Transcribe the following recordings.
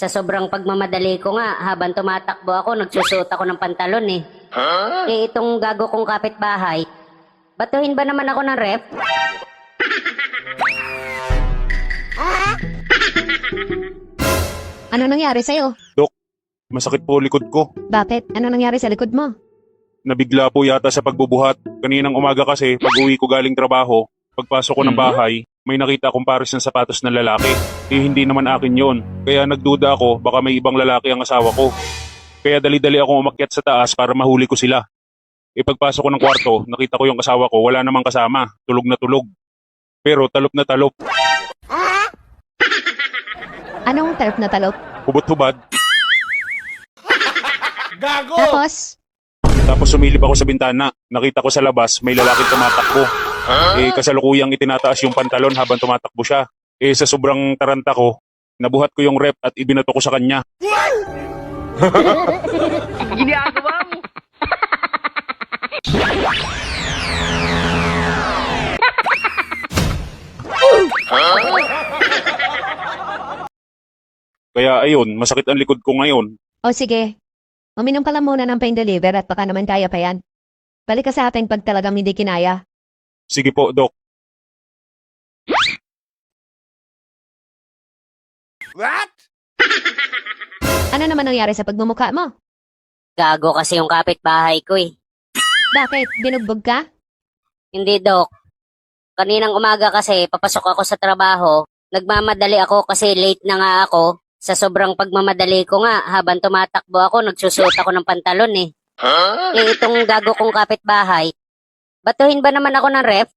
Sa sobrang pagmamadali ko nga, habang tumatakbo ako, nagsusuot ako ng pantalon eh. Eh itong gago kong kapitbahay, batuhin ba naman ako ng ref? Ano nangyari sa'yo? Dok, masakit po likod ko. Bakit? Ano nangyari sa likod mo? Nabigla po yata sa pagbubuhat. Kaninang umaga kasi, pag uwi ko galing trabaho, pagpasok ko ng bahay, may nakita akong pares ng sapatos ng lalaki. Eh hindi naman akin yon. Kaya nagduda ako, baka may ibang lalaki ang asawa ko. Kaya dali-dali akong umakyat sa taas para mahuli ko sila. E pagpasok ko ng kwarto, nakita ko yung asawa ko, wala namang kasama, tulog na tulog. Pero talop na talop, Anong terp na talop? hubot-hubad. Tapos, Sumilip ako sa bintana. Nakita ko sa labas, may lalaking tumatakbo. Eh kasalukuyang itinataas yung pantalon habang tumatakbo siya. Eh sa sobrang taranta ko, nabuhat ko yung rep at ibinato ko sa kanya. Ginagawa mo. Kaya ayun, masakit ang likod ko ngayon. o sige. Uminom ka lang muna ng pain reliever at baka naman kaya pa yan. Balik ka sa atin pag talagang hindi kinaya. Sige po, Dok. Ano naman nangyari sa pagmumukha mo? Gago kasi yung kapitbahay ko eh. Bakit? Binugbog ka? Hindi, Dok. Kaninang umaga kasi, papasok ako sa trabaho. Nagmamadali ako kasi late na nga ako. Sa sobrang pagmamadali ko nga, habang tumatakbo ako, nagsusuot ako ng pantalon eh. Eh itong gago kong kapitbahay, batuhin ba naman ako ng ref?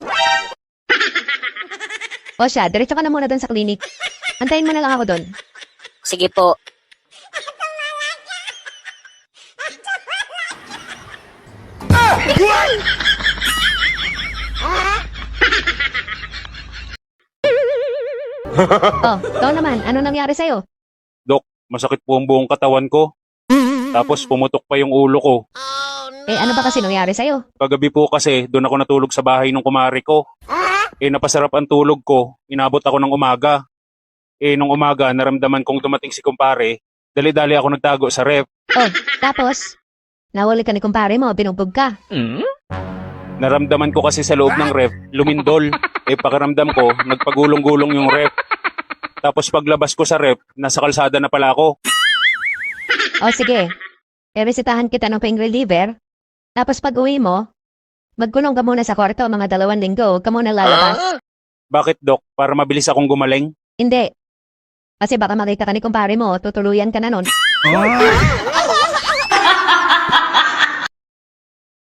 O siya, diretso ka na muna doon sa clinic. Antayin mo na lang ako doon. Sige po. Oh, ikaw naman, ano nangyari sa'yo? Dok, masakit po ang buong katawan ko. Tapos pumutok pa yung ulo ko. Eh, ano ba kasi nangyari sa'yo? Kagabi po kasi, doon ako natulog sa bahay ng kumari ko. Eh napasarap ang tulog ko, inabot ako ng umaga. Eh nung umaga, naramdaman kong dumating si kumpare, dali-dali ako nagtago sa ref. Oh, tapos? Nawali ka ni kumpare mo, binugbog ka. Naramdaman ko kasi sa loob ng ref, lumindol. Eh pakiramdam ko, nagpagulong-gulong yung ref. Tapos paglabas ko sa ref, nasa kalsada na pala ako. O sige, resetahan kita ng pain reliever. Tapos pag uwi mo, magkulong ka muna sa kwarto mga 2 linggo, huwag ka muna lalabas. Bakit, Dok? Para mabilis akong gumaling? Hindi. Kasi baka makita ka ni kumpare mo, tutuluyan ka na nun.